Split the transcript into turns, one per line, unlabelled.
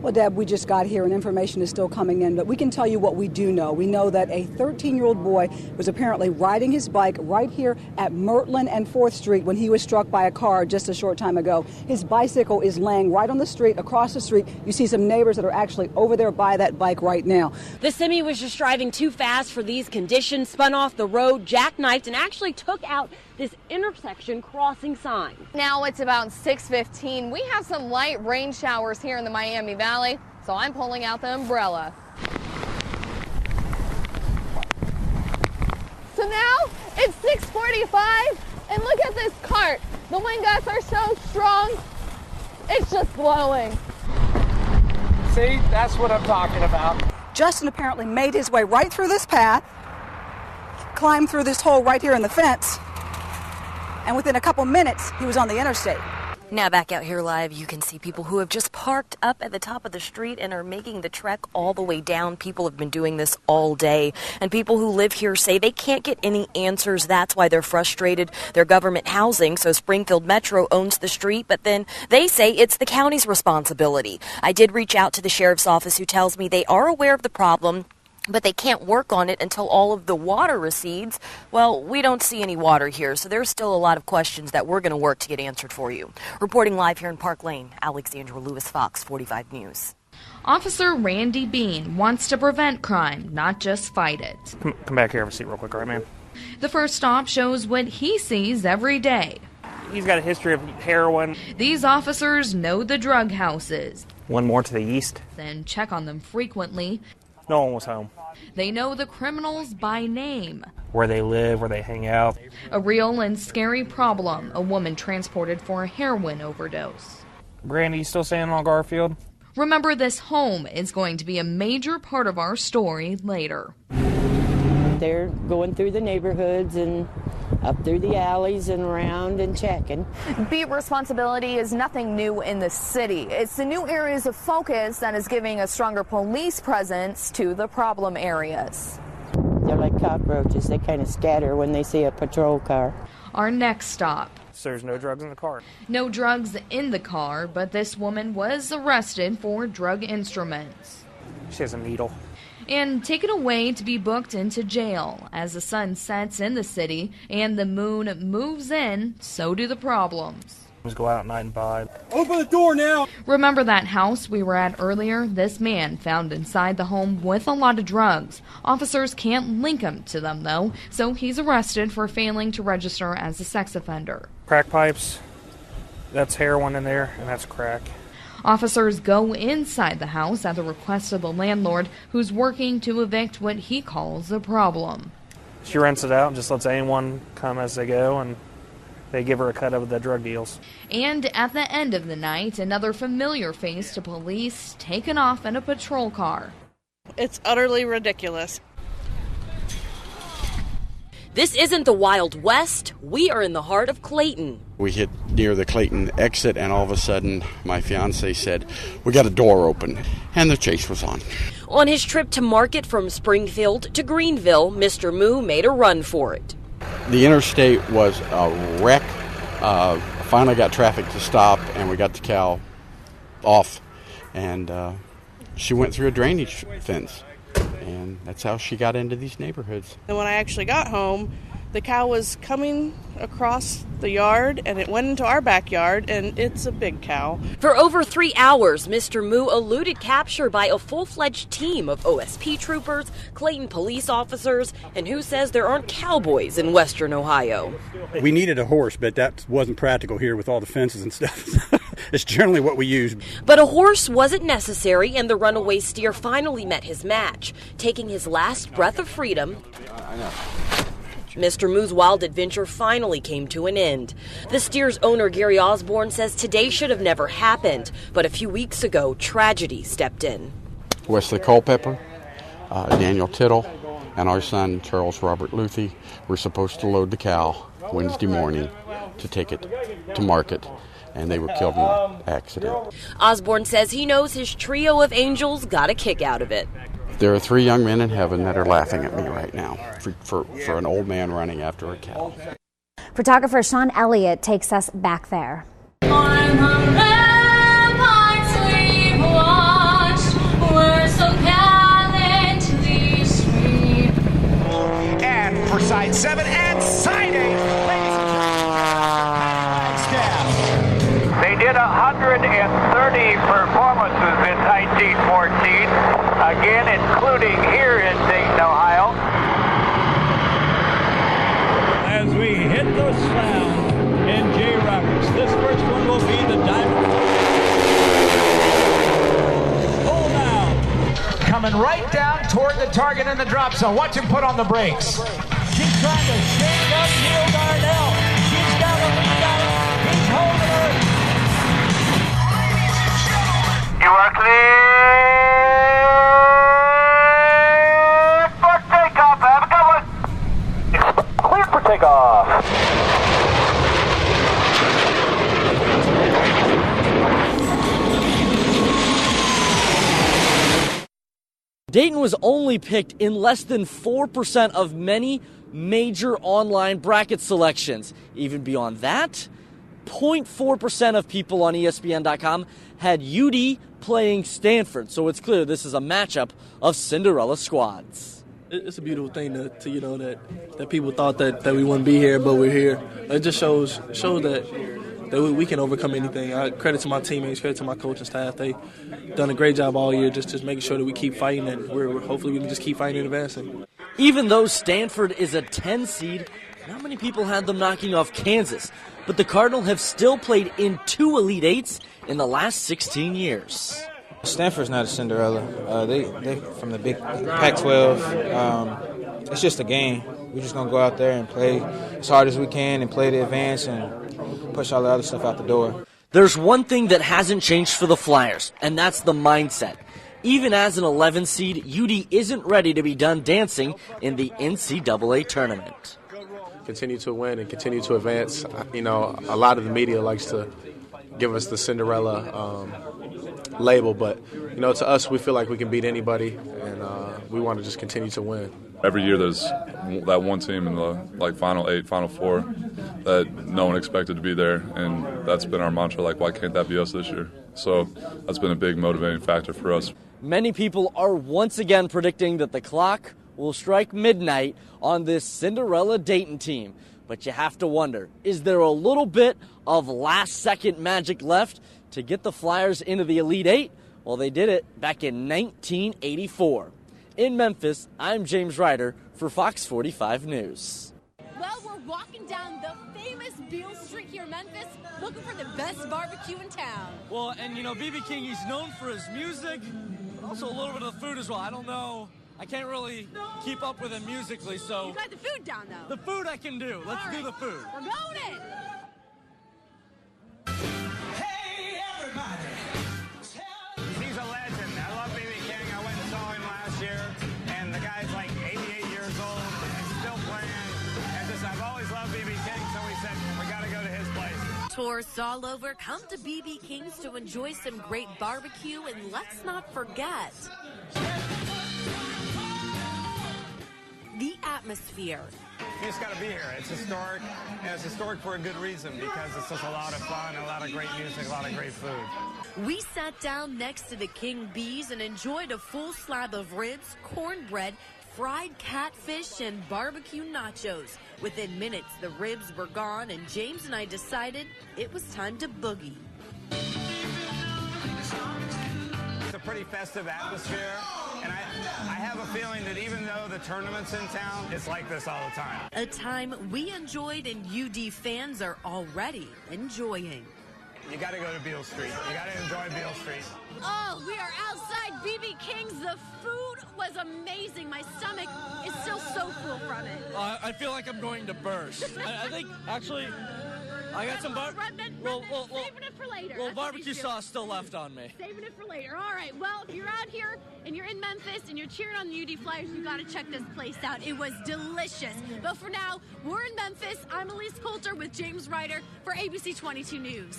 Well, Deb, we just got here and information is still coming in, but we can tell you what we do know. We know that a 13-year-old boy was apparently riding his bike right here at Mertland and 4th Street when he was struck by a car just a short time ago. His bicycle is laying right on the street, across the street. You see some neighbors that are actually over there by that bike right now.
The semi was just driving too fast for these conditions, spun off the road, jackknifed, and actually took out this intersection crossing sign.
Now it's about 6:15. We have some light rain showers here in the Miami Valley, so I'm pulling out the umbrella. So now it's 6:45, and look at this cart. The wind gusts are so strong, it's just blowing.
See, that's what I'm talking about.
Justin apparently made his way right through this path, climbed through this hole right here in the fence, and within a couple minutes, he was on the interstate.
Now back out here live, you can see people who have just parked up at the top of the street and are making the trek all the way down. People have been doing this all day, and people who live here say they can't get any answers. That's why they're frustrated. They're government housing, so Springfield Metro owns the street, but then they say it's the county's responsibility. I did reach out to the sheriff's office, who tells me they are aware of the problem, but they can't work on it until all of the water recedes. Well, we don't see any water here, so there's still a lot of questions that we're going to work to get answered for you. Reporting live here in Park Lane, Alexandra Lewis, Fox 45 News.
Officer Randy Bean wants to prevent crime, not just fight it.
Come back here, have a seat real quick, all right, man?
The first stop shows what he sees every day.
He's got a history of heroin.
These officers know the drug houses.
One more to the east.
Then check on them frequently.
No one was home.
They know the criminals by name.
Where they live, where they hang out.
A real and scary problem. A woman transported for a heroin overdose.
Brandy, you still staying on Garfield?
Remember, this home is going to be a major part of our story later.
They're going through the neighborhoods and up through the alleys and around and checking.
Beat responsibility is nothing new in the city. It's the new areas of focus that is giving a stronger police presence to the problem areas.
They're like cockroaches. They kind of scatter when they see a patrol car.
Our next stop.
So there's no drugs in the car?
No drugs in the car, but this woman was arrested for drug instruments.
She has a needle.
And taken away to be booked into jail. As the sun sets in the city and the moon moves in, so do the problems.
Just go out at night and buy.
Open the door now!
Remember that house we were at earlier? This man found inside the home with a lot of drugs. Officers can't link him to them, though, so he's arrested for failing to register as a sex offender.
Crack pipes, that's heroin in there, and that's crack.
Officers go inside the house at the request of the landlord, who's working to evict what he calls a problem.
She rents it out and just lets anyone come as they go, and they give her a cut of the drug deals.
And at the end of the night, another familiar face to police taken off in a patrol car.
It's utterly ridiculous.
This isn't the Wild West. We are in the heart of Clayton.
We hit near the Clayton exit, and all of a sudden, my fiance said, "We got a door open," and the chase was on.
On his trip to market from Springfield to Greenville, Mr. Moo made a run for it.
The interstate was a wreck. Finally got traffic to stop, and we got the cow off, and she went through a drainage fence. And that's how she got into these neighborhoods.
And when I actually got home, the cow was coming across the yard, and it went into our backyard, and it's a big cow.
For over 3 hours, Mr. Moo eluded capture by a full-fledged team of OSP troopers, Clayton police officers, and who says there aren't cowboys in western Ohio.
We needed a horse, but that wasn't practical here with all the fences and stuff. It's generally what we use.
But a horse wasn't necessary, and the runaway steer finally met his match, taking his last breath of freedom. Mr. Moo's wild adventure finally came to an end. The steer's owner, Gary Osborne, says today should have never happened, but a few weeks ago, tragedy stepped in.
Wesley Culpepper, Daniel Tittle, and our son, Charles Robert Luthi, were supposed to load the cow Wednesday morning to take it to market, and they were killed in an accident.
Osborne says he knows his trio of angels got a kick out of it.
There are 3 young men in heaven that are laughing at me right now for an old man running after a cow.
Photographer Shaun Elliott takes us back there.
On the ramparts we walk. 7 and side 8. Ladies and gentlemen, staff.
They did 130 performances in 1914, again including here in Dayton, Ohio.
As we hit the sound in J Rockets, this first one will be the Diamond. Pull down.
Coming right down toward the target in the drop zone. Watch him put on the brakes.
She's trying to shake up Neil Darnell. She's got a lead out. He's holding her.
You are clear for takeoff. Have a good one. Clear for takeoff.
Dayton was only picked in less than 4% of many major online bracket selections. Even beyond that, 0.4% of people on ESPN.com had UD playing Stanford. So it's clear this is a matchup of Cinderella squads.
It's a beautiful thing to you know, that people thought that we wouldn't be here, but we're here. It just shows that we can overcome anything. Credit to my teammates, credit to my coaching staff. They done a great job all year just making sure that we keep fighting, and hopefully we can just keep fighting and advancing.
Even though Stanford is a 10 seed, not many people had them knocking off Kansas. But the Cardinal have still played in 2 Elite Eights in the last 16 years.
Stanford's not a Cinderella. They from the big Pac-12. It's just a game. We're just going to go out there and play as hard as we can and play to advance and push all the other stuff out the door.
There's one thing that hasn't changed for the Flyers, and that's the mindset. Even as an 11 seed, UD isn't ready to be done dancing in the NCAA tournament.
Continue to win and continue to advance. You know, a lot of the media likes to give us the Cinderella label, but, you know, to us, we feel like we can beat anybody, and we want to just continue to win.
Every year there's that one team in the Final 8, Final 4 that no one expected to be there, and that's been our mantra, why can't that be us this year? So that's been a big motivating factor for us.
Many people are once again predicting that the clock will strike midnight on this Cinderella Dayton team. But you have to wonder, is there a little bit of last-second magic left to get the Flyers into the Elite Eight? Well, they did it back in 1984. In Memphis, I'm James Ryder for Fox 45 News.
Well, we're walking down the famous Beale Street here in Memphis, looking for the best barbecue in town.
Well, and you know, B.B. King, he's known for his music, but also a little bit of the food as well. I don't know. I can't really keep up with him musically, so...
You got the food down, though.
The food I can do. Let's do the food.
We're going in.
Hey, everybody.
He's a legend. I love B.B. King. I went and saw him last year, and the guy's 88 years old and still playing. And I've always loved B.B. King, so we said, we got to go to his place.
Tourists all over come to B.B. King's to enjoy some great barbecue, and let's not forget the atmosphere.
You just got to be here. It's historic, and it's historic for a good reason, because it's just a lot of fun, a lot of great music, a lot of great food.
We sat down next to the King Bees and enjoyed a full slab of ribs, cornbread, fried catfish, and barbecue nachos. Within minutes, the ribs were gone, and James and I decided it was time to boogie.
It's a pretty festive atmosphere, and I have a feeling that even though the tournament's in town, it's like this all the time.
A time we enjoyed and UD fans are already enjoying.
You got to go to Beale Street. You got to enjoy Beale Street.
Oh, we are outside B.B. King's. The food was amazing. My stomach is still so full from it.
I feel like I'm going to burst. I think, actually, I got some
saving it for later.
Little barbecue sauce still left on me.
Saving it for later. All right. Well, if you're out here and you're in Memphis and you're cheering on the UD Flyers, you got to check this place out. It was delicious. But for now, we're in Memphis. I'm Elise Coulter with James Ryder for ABC 22 News.